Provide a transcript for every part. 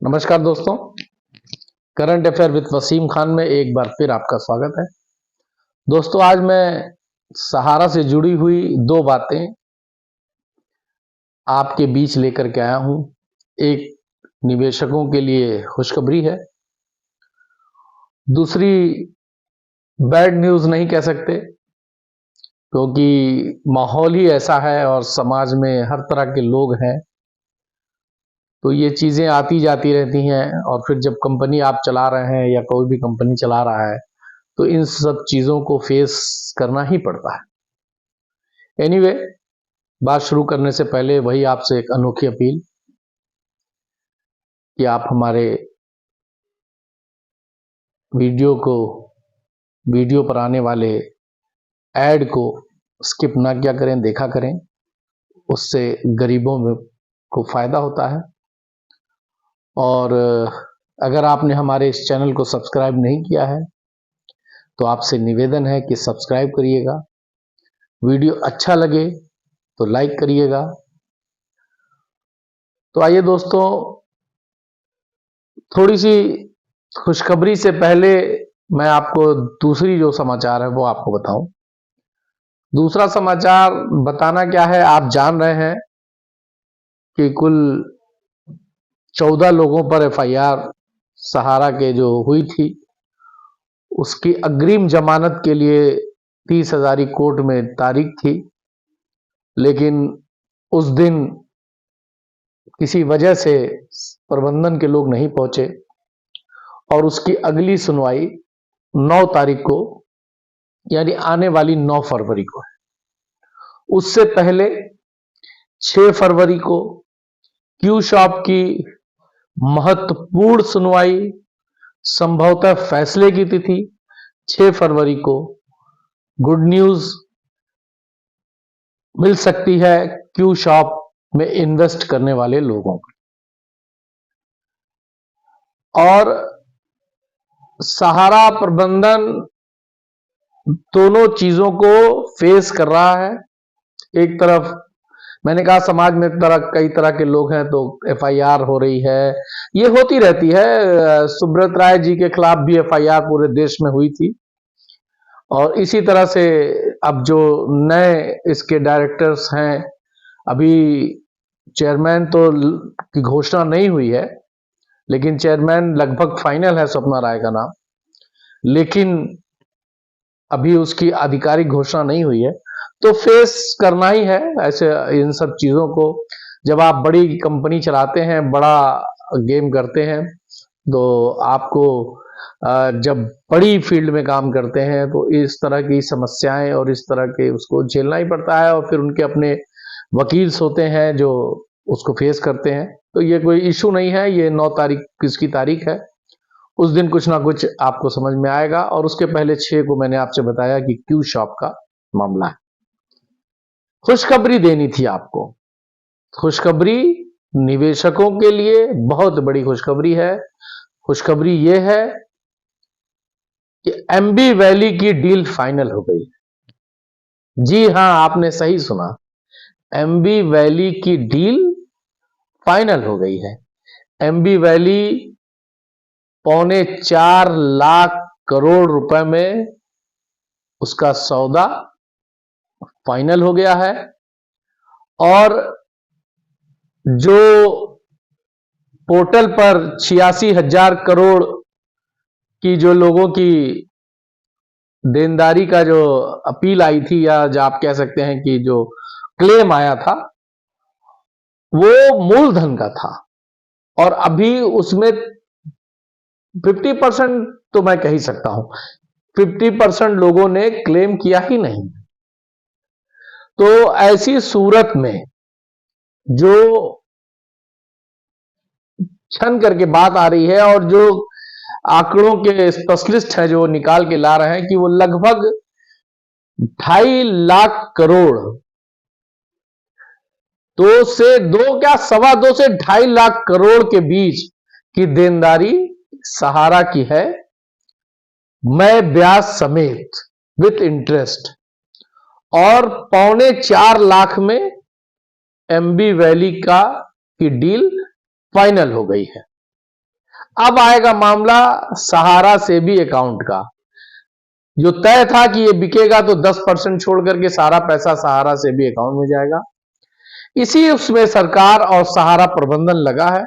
नमस्कार दोस्तों, current affair with Wasim Khan में एक बार फिर आपका स्वागत है। दोस्तों, आज मैं सहारा से जुड़ी हुई दो बातें आपके बीच लेकर के आया हूं। एक निवेशकों के लिए खुशखबरी है, दूसरी बैड न्यूज नहीं कह सकते क्योंकि माहौल ही ऐसा है और समाज में हर तरह के लोग हैं, तो ये चीजें आती जाती रहती हैं। और फिर जब कंपनी आप चला रहे हैं या कोई भी कंपनी चला रहा है तो इन सब चीजों को फेस करना ही पड़ता है। एनीवे, बात शुरू करने से पहले वही आपसे एक अनोखी अपील कि आप हमारे वीडियो पर आने वाले ऐड को स्किप ना किया करें, देखा करें। उससे गरीबों में को फायदा होता है। और अगर आपने हमारे इस चैनल को सब्सक्राइब नहीं किया है तो आपसे निवेदन है कि सब्सक्राइब करिएगा। वीडियो अच्छा लगे तो लाइक करिएगा। तो आइए दोस्तों, थोड़ी सी खुशखबरी से पहले मैं आपको दूसरी जो समाचार है वो आपको बताऊं। दूसरा समाचार बताना क्या है, आप जान रहे हैं कि कुल 14 लोगों पर एफआईआर सहारा के जो हुई थी, उसकी अग्रिम जमानत के लिए 30 हजारी कोर्ट में तारीख थी, लेकिन उस दिन किसी वजह से प्रबंधन के लोग नहीं पहुंचे और उसकी अगली सुनवाई 9 तारीख को यानी आने वाली 9 फरवरी को है। उससे पहले 6 फरवरी को क्यू शॉप की महत्वपूर्ण सुनवाई, संभवतः फैसले की तिथि 6 फरवरी को गुड न्यूज मिल सकती है क्यू शॉप में इन्वेस्ट करने वाले लोगों को। और सहारा प्रबंधन दोनों चीजों को फेस कर रहा है। एक तरफ मैंने कहा समाज में कई तरह के लोग हैं तो एफआईआर हो रही है, ये होती रहती है। सुब्रत राय जी के खिलाफ भी एफआईआर पूरे देश में हुई थी और इसी तरह से अब जो नए इसके डायरेक्टर्स हैं, अभी चेयरमैन तो की घोषणा नहीं हुई है, लेकिन चेयरमैन लगभग फाइनल है सपना राय का नाम, लेकिन अभी उसकी आधिकारिक घोषणा नहीं हुई है। तो फेस करना ही है ऐसे इन सब चीजों को। जब आप बड़ी कंपनी चलाते हैं, बड़ा गेम करते हैं, तो आपको जब बड़ी फील्ड में काम करते हैं तो इस तरह की समस्याएं और इस तरह के उसको झेलना ही पड़ता है। और फिर उनके अपने वकील्स होते हैं जो उसको फेस करते हैं। तो ये कोई इशू नहीं है। ये 9 तारीख किसकी तारीख है, उस दिन कुछ ना कुछ आपको समझ में आएगा। और उसके पहले 6 को मैंने आपसे बताया कि क्यू शॉप का मामला है। खुशखबरी देनी थी आपको। खुशखबरी निवेशकों के लिए बहुत बड़ी खुशखबरी है। खुशखबरी यह है कि एमबी वैली की डील फाइनल हो गई। जी हां, आपने सही सुना, एमबी वैली की डील फाइनल हो गई है। एमबी वैली 4.25 लाख करोड़ रुपए में उसका सौदा फाइनल हो गया है। और जो पोर्टल पर 86,000 करोड़ की जो लोगों की देनदारी का जो अपील आई थी, या जो आप कह सकते हैं कि जो क्लेम आया था, वो मूलधन का था। और अभी उसमें 50% तो मैं कह ही सकता हूं, 50% लोगों ने क्लेम किया ही नहीं। तो ऐसी सूरत में जो छन करके बात आ रही है और जो आंकड़ों के स्पेशलिस्ट हैं जो निकाल के ला रहे हैं कि वो लगभग 2.5 लाख करोड़, 2 से 2 क्या 2.25 से 2.5 लाख करोड़ के बीच की देनदारी सहारा की है, मैं ब्याज समेत विथ इंटरेस्ट। और 4.25 लाख में एमबी वैली की डील फाइनल हो गई है। अब आएगा मामला सहारा सेबी अकाउंट का। जो तय था कि ये बिकेगा तो 10% छोड़ करके सारा पैसा सहारा सेबी अकाउंट में जाएगा। इसी उसमें सरकार और सहारा प्रबंधन लगा है।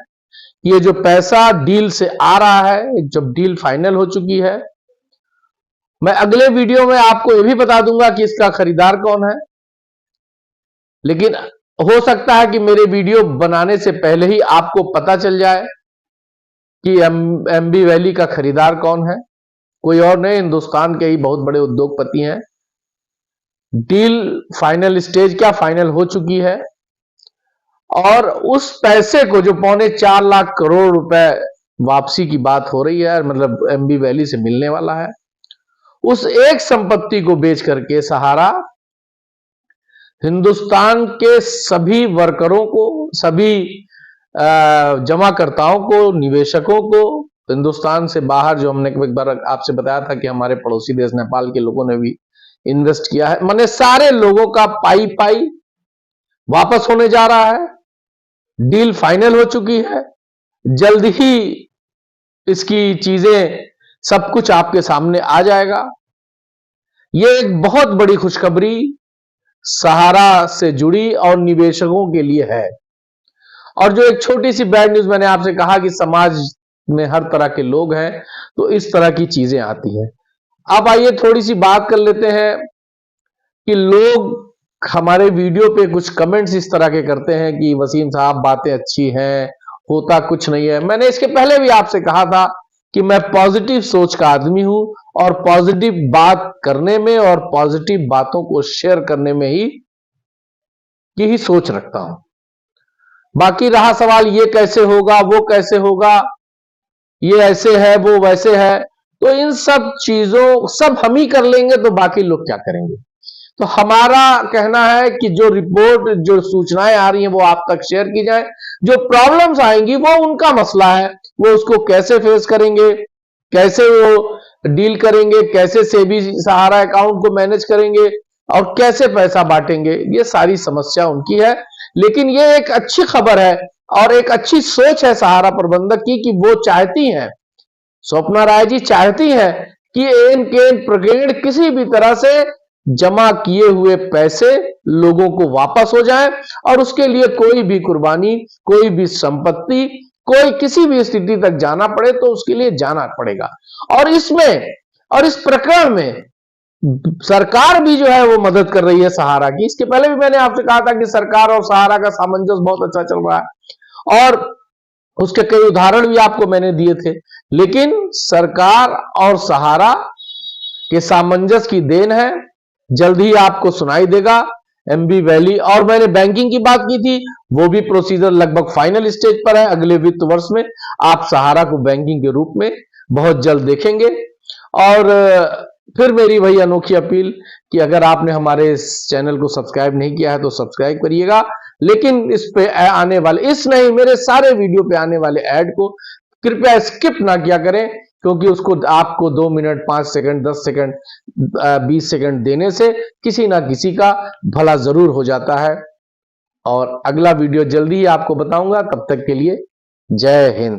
ये जो पैसा डील से आ रहा है, जब डील फाइनल हो चुकी है, मैं अगले वीडियो में आपको यह भी बता दूंगा कि इसका खरीदार कौन है। लेकिन हो सकता है कि मेरे वीडियो बनाने से पहले ही आपको पता चल जाए कि एमबी वैली का खरीदार कौन है। कोई और नहीं, हिंदुस्तान के ही बहुत बड़े उद्योगपति हैं। डील फाइनल स्टेज क्या फाइनल हो चुकी है, और उस पैसे को जो 4.25 लाख करोड़ रुपए वापसी की बात हो रही है, मतलब एमबी वैली से मिलने वाला है, उस एक संपत्ति को बेच करके सहारा हिंदुस्तान के सभी वर्करों को, सभी जमाकर्ताओं को, निवेशकों को, हिंदुस्तान से बाहर, जो हमने एक बार आपसे बताया था कि हमारे पड़ोसी देश नेपाल के लोगों ने भी इन्वेस्ट किया है, माने सारे लोगों का पाई पाई वापस होने जा रहा है। डील फाइनल हो चुकी है। जल्द ही इसकी चीजें सब कुछ आपके सामने आ जाएगा। यह एक बहुत बड़ी खुशखबरी सहारा से जुड़ी और निवेशकों के लिए है। और जो एक छोटी सी बैड न्यूज, मैंने आपसे कहा कि समाज में हर तरह के लोग हैं, तो इस तरह की चीजें आती हैं। अब आइए थोड़ी सी बात कर लेते हैं कि लोग हमारे वीडियो पे कुछ कमेंट्स इस तरह के करते हैं कि वसीम साहब बातें अच्छी हैं, होता कुछ नहीं है। मैंने इसके पहले भी आपसे कहा था कि मैं पॉजिटिव सोच का आदमी हूं, और पॉजिटिव बात करने में और पॉजिटिव बातों को शेयर करने में ही सोच रखता हूं। बाकी रहा सवाल ये कैसे होगा, वो कैसे होगा, ये ऐसे है, वो वैसे है, तो इन सब चीजों सब हम ही कर लेंगे तो बाकी लोग क्या करेंगे। तो हमारा कहना है कि जो रिपोर्ट, जो सूचनाएं आ रही हैं वो आप तक शेयर की जाए। जो प्रॉब्लम्स आएंगी वो उनका मसला है, वो उसको कैसे फेस करेंगे, कैसे वो डील करेंगे, कैसे सेबी सहारा अकाउंट को मैनेज करेंगे और कैसे पैसा बांटेंगे, ये सारी समस्या उनकी है। लेकिन ये एक अच्छी खबर है और एक अच्छी सोच है सहारा प्रबंधक की कि वो चाहती हैं, स्वप्ना राय जी चाहती हैं कि एन केन प्रकेण किसी भी तरह से जमा किए हुए पैसे लोगों को वापस हो जाए, और उसके लिए कोई भी कुर्बानी, कोई भी संपत्ति, कोई किसी भी स्थिति तक जाना पड़े तो उसके लिए जाना पड़ेगा। और इसमें और इस प्रकरण में सरकार भी जो है वो मदद कर रही है सहारा की। इसके पहले भी मैंने आपसे कहा था कि सरकार और सहारा का सामंजस्य बहुत अच्छा चल रहा है, और उसके कई उदाहरण भी आपको मैंने दिए थे। लेकिन सरकार और सहारा के सामंजस्य की देन है, जल्द ही आपको सुनाई देगा एमबी वैली। और मैंने बैंकिंग की बात की थी, वो भी प्रोसीजर लगभग फाइनल स्टेज पर है। अगले वित्त वर्ष में आप सहारा को बैंकिंग के रूप में बहुत जल्द देखेंगे। और फिर मेरी वही अनोखी अपील कि अगर आपने हमारे इस चैनल को सब्सक्राइब नहीं किया है तो सब्सक्राइब करिएगा, लेकिन इस पे आने वाले, इस नहीं मेरे सारे वीडियो पे आने वाले ऐड को कृपया स्किप ना किया करें, क्योंकि उसको आपको 2 मिनट, 5 सेकंड, 10 सेकंड, 20 सेकंड देने से किसी ना किसी का भला जरूर हो जाता है। और अगला वीडियो जल्दी ही आपको बताऊंगा। तब तक के लिए जय हिंद।